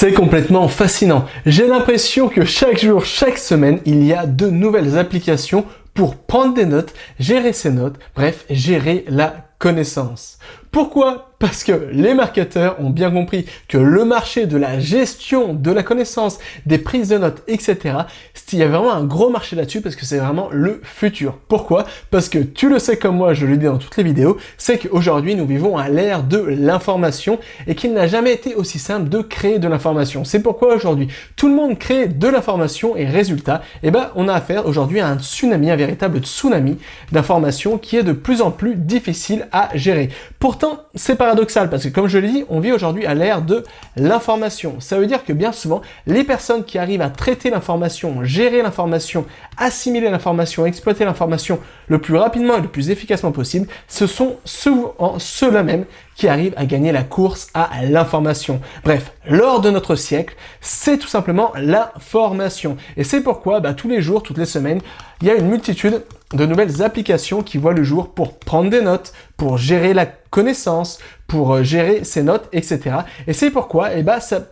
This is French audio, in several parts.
C'est complètement fascinant. J'ai l'impression que chaque jour, chaque semaine, il y a de nouvelles applications pour prendre des notes, gérer ses notes, bref, gérer la connaissance. Pourquoi ? Parce que les marketeurs ont bien compris que le marché de la gestion de la connaissance, des prises de notes, etc., il y a vraiment un gros marché là-dessus parce que c'est vraiment le futur. Pourquoi ? Parce que tu le sais comme moi, je le dis dans toutes les vidéos, c'est qu'aujourd'hui nous vivons à l'ère de l'information et qu'il n'a jamais été aussi simple de créer de l'information. C'est pourquoi aujourd'hui tout le monde crée de l'information et résultat, on a affaire aujourd'hui à un tsunami, un véritable tsunami d'informations qui est de plus en plus difficile à gérer. Pourtant, c'est paradoxal parce que comme je l'ai dit, on vit aujourd'hui à l'ère de l'information. Ça veut dire que bien souvent, les personnes qui arrivent à traiter l'information, gérer l'information, assimiler l'information, exploiter l'information le plus rapidement et le plus efficacement possible, ce sont ceux-là même qui arrivent à gagner la course à l'information. Bref, l'or de notre siècle, c'est tout simplement l'information. Et c'est pourquoi tous les jours, toutes les semaines, il y a une multitude de nouvelles applications qui voient le jour pour prendre des notes, pour gérer la connaissance, pour gérer ses notes, etc. Et c'est pourquoi,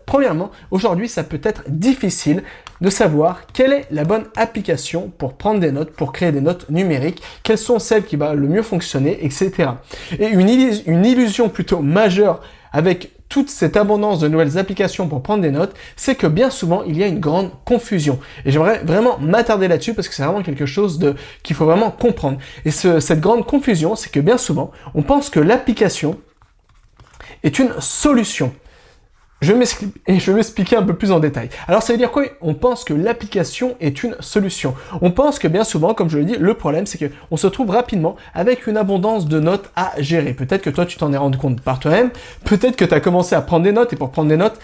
premièrement, aujourd'hui, ça peut être difficile de savoir quelle est la bonne application pour prendre des notes, pour créer des notes numériques, quelles sont celles qui vont le mieux fonctionner, etc. Et une illusion plutôt majeure avec toute cette abondance de nouvelles applications pour prendre des notes, c'est que bien souvent, il y a une grande confusion. Et j'aimerais vraiment m'attarder là-dessus parce que c'est vraiment quelque chose qu'il faut vraiment comprendre. Et cette grande confusion, c'est que bien souvent, on pense que l'application est une solution. Je vais m'expliquer un peu plus en détail. Alors ça veut dire quoi ? On pense que l'application est une solution. On pense que bien souvent, comme je le dis, le problème c'est qu'on se trouve rapidement avec une abondance de notes à gérer. Peut-être que toi tu t'en es rendu compte par toi-même, peut-être que tu as commencé à prendre des notes et pour prendre des notes,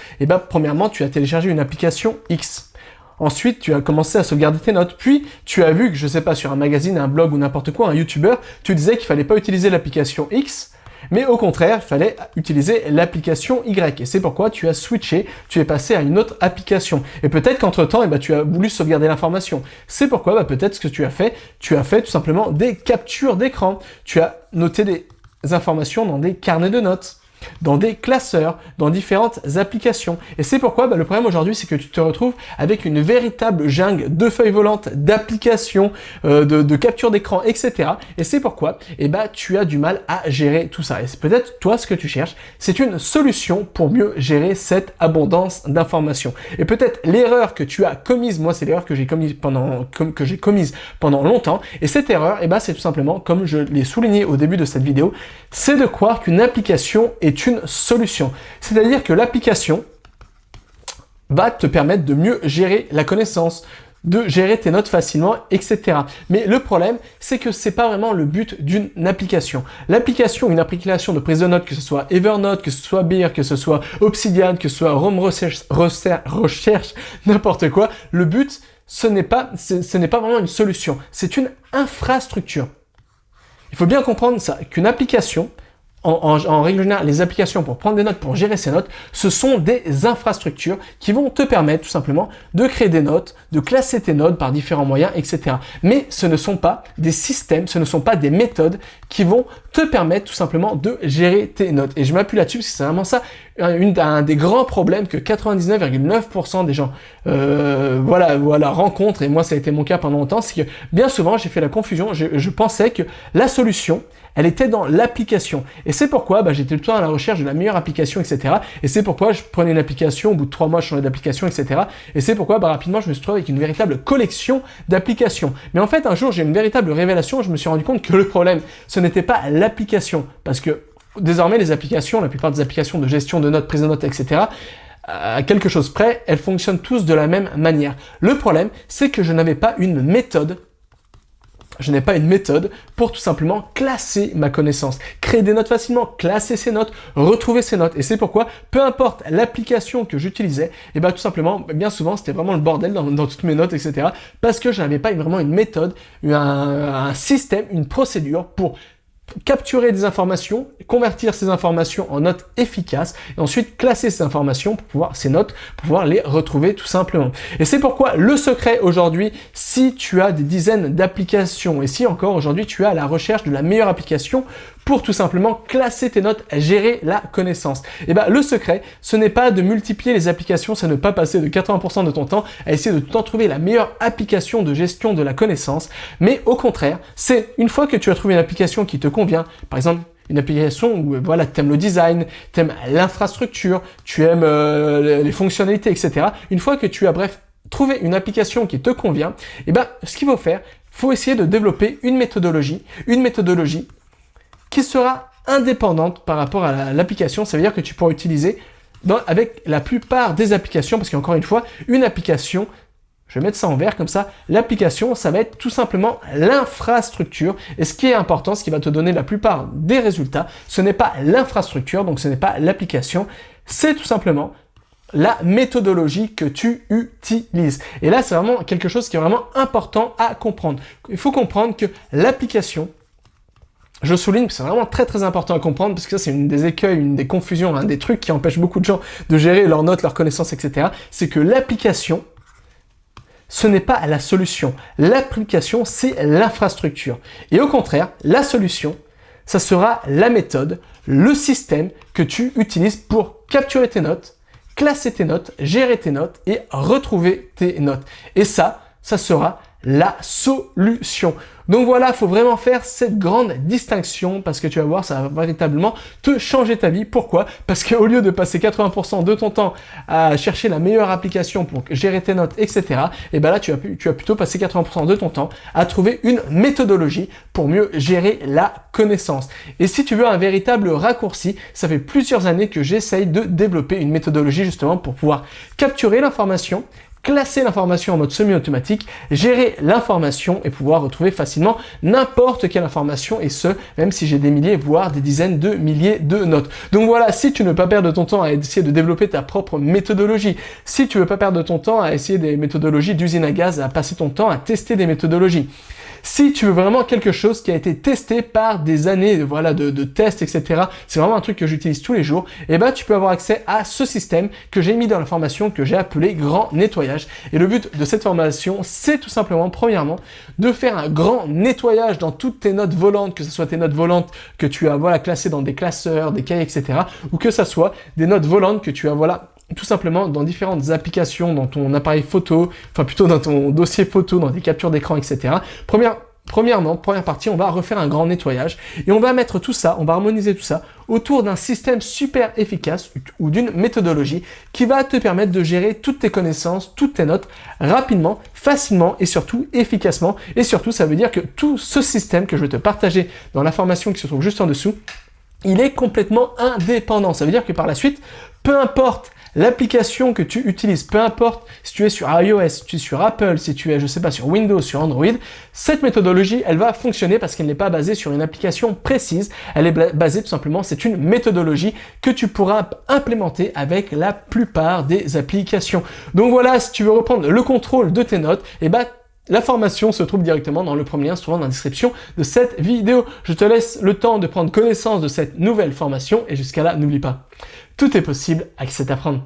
premièrement tu as téléchargé une application X. Ensuite, tu as commencé à sauvegarder tes notes. Puis, tu as vu que, je sais pas, sur un magazine, un blog ou n'importe quoi, un YouTuber, tu disais qu'il fallait pas utiliser l'application X, mais au contraire, il fallait utiliser l'application Y. Et c'est pourquoi tu as switché, tu es passé à une autre application. Et peut-être qu'entre-temps, tu as voulu sauvegarder l'information. C'est pourquoi, peut-être ce que tu as fait tout simplement des captures d'écran. Tu as noté des informations dans des carnets de notes, dans des classeurs, dans différentes applications. Et c'est pourquoi le problème aujourd'hui, c'est que tu te retrouves avec une véritable jungle de feuilles volantes, d'applications, de capture d'écran, etc. Et c'est pourquoi tu as du mal à gérer tout ça. Et c'est peut-être toi ce que tu cherches, c'est une solution pour mieux gérer cette abondance d'informations. Et peut-être l'erreur que tu as commise, moi c'est l'erreur que j'ai commise pendant longtemps. Et cette erreur, c'est tout simplement, comme je l'ai souligné au début de cette vidéo, c'est de croire qu'une application est une solution. C'est-à-dire que l'application va te permettre de mieux gérer la connaissance, de gérer tes notes facilement, etc. Mais le problème, c'est que c'est pas vraiment le but d'une application. L'application, une application de prise de notes, que ce soit Evernote, que ce soit Beer, que ce soit Obsidian, que ce soit Home Research, n'importe quoi, le but, ce n'est pas vraiment une solution. C'est une infrastructure. Il faut bien comprendre ça, qu'une application, en règle générale, les applications pour prendre des notes, pour gérer ses notes, ce sont des infrastructures qui vont te permettre tout simplement de créer des notes, de classer tes notes par différents moyens, etc. Mais ce ne sont pas des systèmes, ce ne sont pas des méthodes qui vont te permettre tout simplement de gérer tes notes. Et je m'appuie là-dessus parce que c'est vraiment ça, un des grands problèmes que 99,9% des gens rencontrent, et moi ça a été mon cas pendant longtemps, c'est que bien souvent j'ai fait la confusion, je pensais que la solution, elle était dans l'application. Et c'est pourquoi j'étais tout le temps à la recherche de la meilleure application, etc. Et c'est pourquoi je prenais une application, au bout de 3 mois, je changeais d'application, etc. Et c'est pourquoi rapidement, je me suis trouvé avec une véritable collection d'applications. Mais en fait, un jour, j'ai une véritable révélation. Je me suis rendu compte que le problème, ce n'était pas l'application. Parce que désormais, les applications, la plupart des applications de gestion de notes, prise de notes, etc., à quelque chose près, elles fonctionnent tous de la même manière. Le problème, c'est que je n'avais pas une méthode pour tout simplement classer ma connaissance, créer des notes facilement, classer ces notes, retrouver ces notes. Et c'est pourquoi, peu importe l'application que j'utilisais, tout simplement, bien souvent, c'était vraiment le bordel dans toutes mes notes, etc. Parce que je n'avais pas vraiment une méthode, un système, une procédure pour capturer des informations, convertir ces informations en notes efficaces et ensuite classer ces informations ces notes pour pouvoir les retrouver tout simplement. Et c'est pourquoi le secret aujourd'hui, si tu as des dizaines d'applications et si encore aujourd'hui tu es à la recherche de la meilleure application pour tout simplement classer tes notes, gérer la connaissance. Et ben, le secret, ce n'est pas de multiplier les applications, c'est ne pas passer de 80% de ton temps à essayer de t'en trouver la meilleure application de gestion de la connaissance, mais au contraire, c'est une fois que tu as trouvé une application qui te convient, par exemple, une application où voilà, tu aimes le design, tu aimes l'infrastructure, tu aimes les fonctionnalités, etc. Une fois que tu as, bref, trouvé une application qui te convient, et ben, ce qu'il faut faire, faut essayer de développer une méthodologie qui sera indépendante par rapport à l'application. Ça veut dire que tu pourras utiliser avec la plupart des applications, parce qu'encore une fois, une application, je vais mettre ça en vert comme ça, l'application, ça va être tout simplement l'infrastructure. Et ce qui est important, ce qui va te donner la plupart des résultats, ce n'est pas l'infrastructure, donc ce n'est pas l'application, c'est tout simplement la méthodologie que tu utilises. Et là, c'est vraiment quelque chose qui est vraiment important à comprendre. Il faut comprendre que l'application, je souligne que c'est vraiment très très important à comprendre parce que ça c'est une des écueils, une des confusions, un des trucs qui empêchent beaucoup de gens de gérer leurs notes, leurs connaissances, etc. C'est que l'application, ce n'est pas la solution. L'application, c'est l'infrastructure. Et au contraire, la solution, ça sera la méthode, le système que tu utilises pour capturer tes notes, classer tes notes, gérer tes notes et retrouver tes notes. Et ça sera la solution. Donc voilà, il faut vraiment faire cette grande distinction parce que tu vas voir, ça va véritablement te changer ta vie. Pourquoi? Parce qu'au lieu de passer 80% de ton temps à chercher la meilleure application pour gérer tes notes, etc., et ben là, tu vas plutôt passer 80% de ton temps à trouver une méthodologie pour mieux gérer la connaissance. Et si tu veux un véritable raccourci, ça fait plusieurs années que j'essaye de développer une méthodologie justement pour pouvoir capturer l'information, classer l'information en mode semi-automatique, gérer l'information et pouvoir retrouver facilement n'importe quelle information et ce, même si j'ai des milliers, voire des dizaines de milliers de notes. Donc voilà, si tu ne veux pas perdre ton temps à essayer de développer ta propre méthodologie, si tu veux pas perdre ton temps à essayer des méthodologies d'usine à gaz, à passer ton temps à tester des méthodologies, si tu veux vraiment quelque chose qui a été testé par des années voilà, de tests, etc., c'est vraiment un truc que j'utilise tous les jours, et ben tu peux avoir accès à ce système que j'ai mis dans la formation que j'ai appelé grand nettoyage. Et le but de cette formation, c'est tout simplement, premièrement, de faire un grand nettoyage dans toutes tes notes volantes, que ce soit tes notes volantes que tu as voilà, classées dans des classeurs, des cahiers, etc., ou que ce soit des notes volantes que tu as voilà, tout simplement dans différentes applications, dans ton appareil photo, enfin plutôt dans ton dossier photo, dans tes captures d'écran, etc. Première partie, on va refaire un grand nettoyage et on va mettre tout ça, on va harmoniser tout ça autour d'un système super efficace ou d'une méthodologie qui va te permettre de gérer toutes tes connaissances, toutes tes notes rapidement, facilement et surtout efficacement. Et surtout, ça veut dire que tout ce système que je vais te partager dans la formation qui se trouve juste en dessous, il est complètement indépendant. Ça veut dire que par la suite, peu importe l'application que tu utilises, peu importe si tu es sur iOS, si tu es sur Apple, si tu es, je sais pas, sur Windows, sur Android, cette méthodologie, elle va fonctionner parce qu'elle n'est pas basée sur une application précise. Elle est basée tout simplement, c'est une méthodologie que tu pourras implémenter avec la plupart des applications. Donc voilà, si tu veux reprendre le contrôle de tes notes, et bah, la formation se trouve directement dans le premier lien se trouvant dans la description de cette vidéo. Je te laisse le temps de prendre connaissance de cette nouvelle formation et jusqu'à là, n'oublie pas, tout est possible avec cet apprendre.